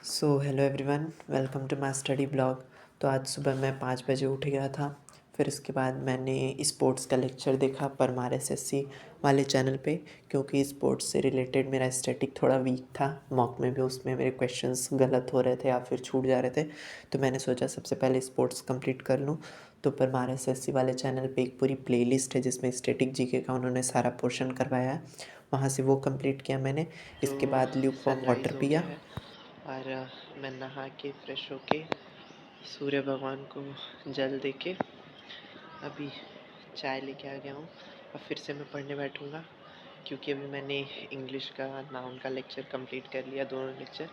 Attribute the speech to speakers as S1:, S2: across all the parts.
S1: So hello everyone, welcome to my study blog. तो आज सुबह मैं 5 बजे उठ गया था। फिर इसके बाद मैंने स्पोर्ट्स का लेक्चर देखा परमार एसएससी वाले चैनल पे, क्योंकि स्पोर्ट्स से रिलेटेड मेरा स्टैटिक थोड़ा वीक था। मॉक में भी उसमें मेरे क्वेश्चंस गलत हो रहे थे या फिर छूट जा रहे थे। तो मैंने सोचा सबसे पहले स्पोर्ट्स कंप्लीट कर लूँ। तो परमार एसएससी वाले चैनल पे एक पूरी प्लेलिस्ट है जिसमें स्टैटिक जीके का उन्होंने सारा पोर्शन करवाया है। वहाँ से वो कंप्लीट किया मैंने। इसके बाद ल्यूक वार्म वाटर पिया और मैं नहा के फ्रेश होके सूर्य भगवान को जल दे के अभी चाय लेके आ गया हूँ। और फिर से मैं पढ़ने बैठूँगा, क्योंकि अभी मैंने इंग्लिश का नाउन का लेक्चर कंप्लीट कर लिया, दोनों लेक्चर।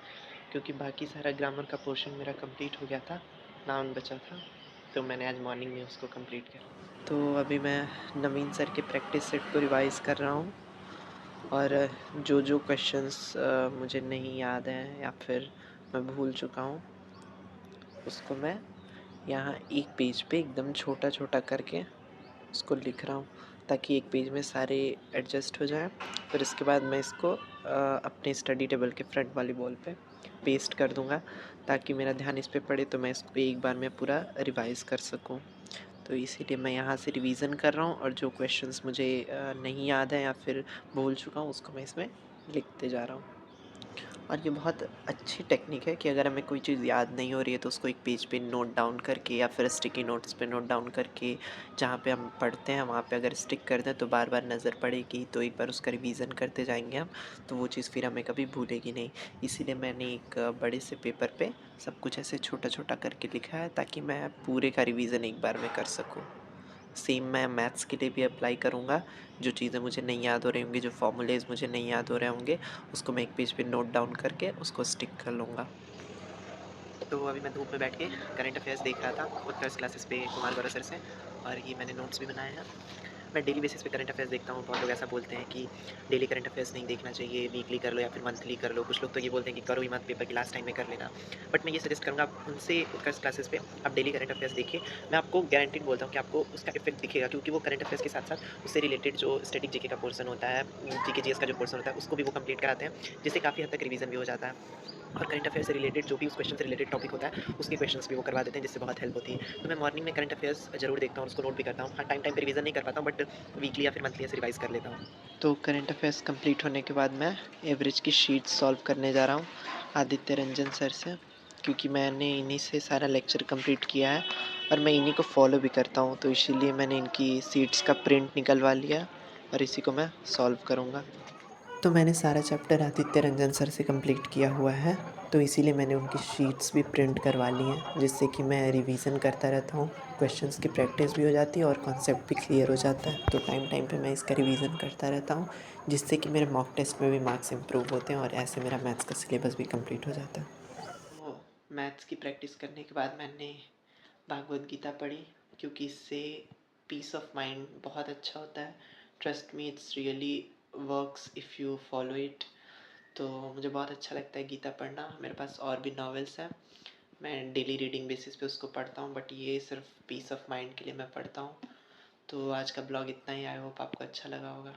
S1: क्योंकि बाकी सारा ग्रामर का पोर्शन मेरा कंप्लीट हो गया था, नाउन बचा था, तो मैंने आज मॉर्निंग में उसको कंप्लीट किया। तो अभी मैं नवीन सर के प्रैक्टिस सेट को रिवाइज़ कर रहा हूँ, और जो जो क्वेश्चंस मुझे नहीं याद हैं या फिर मैं भूल चुका हूँ उसको मैं यहाँ एक पेज पे एकदम छोटा छोटा करके उसको लिख रहा हूँ, ताकि एक पेज में सारे एडजस्ट हो जाए। फिर इसके बाद मैं इसको अपने स्टडी टेबल के फ्रंट वाली वॉल पे पेस्ट कर दूँगा, ताकि मेरा ध्यान इस पे पड़े तो मैं इसको एक बार में पूरा रिवाइज़ कर सकूँ। तो इसीलिए मैं यहाँ से रिवीजन कर रहा हूँ, और जो क्वेश्चंस मुझे नहीं याद है या फिर भूल चुका हूँ उसको मैं इसमें लिखते जा रहा हूँ। और ये बहुत अच्छी टेक्निक है कि अगर हमें कोई चीज़ याद नहीं हो रही है तो उसको एक पेज पे नोट डाउन करके या फिर स्टिकी नोट्स पे नोट डाउन करके, जहाँ पे हम पढ़ते हैं वहाँ पे अगर स्टिक कर दें तो बार बार नज़र पड़ेगी, तो एक बार उसका रिवीजन करते जाएंगे हम, तो वो चीज़ फिर हमें कभी भूलेगी नहीं। इसीलिए मैंने एक बड़े से पेपर पे सब कुछ ऐसे छोटा छोटा करके लिखा है, ताकि मैं पूरे का रिवीजन एक बार में कर सकूँ। सेम मैं मैथ्स के लिए भी अप्लाई करूँगा। जो चीज़ें मुझे नहीं याद हो रही होंगी, जो फॉर्मूलेज़ मुझे नहीं याद हो रहे होंगे, उसको मैं एक पेज पे नोट डाउन करके उसको स्टिक कर लूँगा। तो अभी मैं धूप में बैठ के करंट अफेयर्स देख रहा था उत्कर्ष क्लासेस पे कुमार गौरव सर से, और ये मैंने नोट्स भी बनाए हैं। मैं डेली बेसिस पे करंट अफेयर्स देखता हूँ। बहुत लोग ऐसा बोलते हैं कि डेली करंट अफेयर्स नहीं देखना चाहिए, वीकली कर लो या फिर मंथली कर लो। कुछ लोग तो ये बोलते हैं कि करो ही मत, पेपर के लास्ट टाइम में कर लेना। बट मैं ये सजेस्ट करूँगा आप उनसे उत्कर्ष क्लासेस पे आप डेली करंट अफेयर्स देखिए। मैं आपको गारंटीड बोलता हूँ कि आपको उसका इफेक्ट दिखेगा, क्योंकि वो करंट अफेयर्स के साथ साथ उससे रिलेटेड जो स्टैटिक जीके का पोर्सन होता है, जीके जीएस का जो पोर्सन होता है, उसको भी वो कंप्लीट कराते हैं, जिससे काफ़ी हद तक रिवीजन भी हो जाता है। और करंट अफेयर से रिलेटेड जो भी उस क्वेश्चन से रिलेटेड टॉपिक होता है, उसके क्वेश्चंस भी वो करवा देते हैं, जिससे बहुत हेल्प होती है। तो मैं मॉर्निंग में करंट अफेयर्स ज़रूर देखता हूँ और उसको नोट भी करता हूँ। हाँ, टाइम टाइम पे रिवीजन नहीं कर पाता हूँ, बट वीकली या फिर मंथली ऐसे रिवाइज़ कर लेता हूँ। तो करंट अफेयर्स कंप्लीट होने के बाद मैं एवरेज की शीट सॉल्व करने जा रहा हूँ आदित्य रंजन सर से, क्योंकि मैंने इन्हीं से सारा लेक्चर कंप्लीट किया है और मैं इन्हीं को फॉलो भी करता हूँ, तो इसीलिए मैंने इनकी सीट्स का प्रिंट निकलवा लिया और इसी को मैं सॉल्व करूँगा। तो मैंने सारा चैप्टर आदित्य रंजन सर से कंप्लीट किया हुआ है, तो इसीलिए मैंने उनकी शीट्स भी प्रिंट करवा ली हैं, जिससे कि मैं रिवीजन करता रहता हूँ, क्वेश्चंस की प्रैक्टिस भी हो जाती है और कॉन्सेप्ट भी क्लियर हो जाता है। तो टाइम टाइम पे मैं इसका रिवीजन करता रहता हूँ, जिससे कि मेरे मॉक टेस्ट में भी मार्क्स इंप्रूव होते हैं और ऐसे मेरा मैथ्स का सिलेबस भी कंप्लीट हो जाता है। तो मैथ्स की प्रैक्टिस करने के बाद मैंने भागवत गीता पढ़ी, क्योंकि इससे पीस ऑफ माइंड बहुत अच्छा होता है। Trust me, it's really works if you follow it. तो मुझे बहुत अच्छा लगता है गीता पढ़ना। मेरे पास और भी नॉवेल्स हैं, मैं डेली रीडिंग बेसिस पे उसको पढ़ता हूँ, बट ये सिर्फ पीस ऑफ माइंड के लिए मैं पढ़ता हूँ। तो आज का ब्लॉग इतना ही। आई होप आपको अच्छा लगा होगा।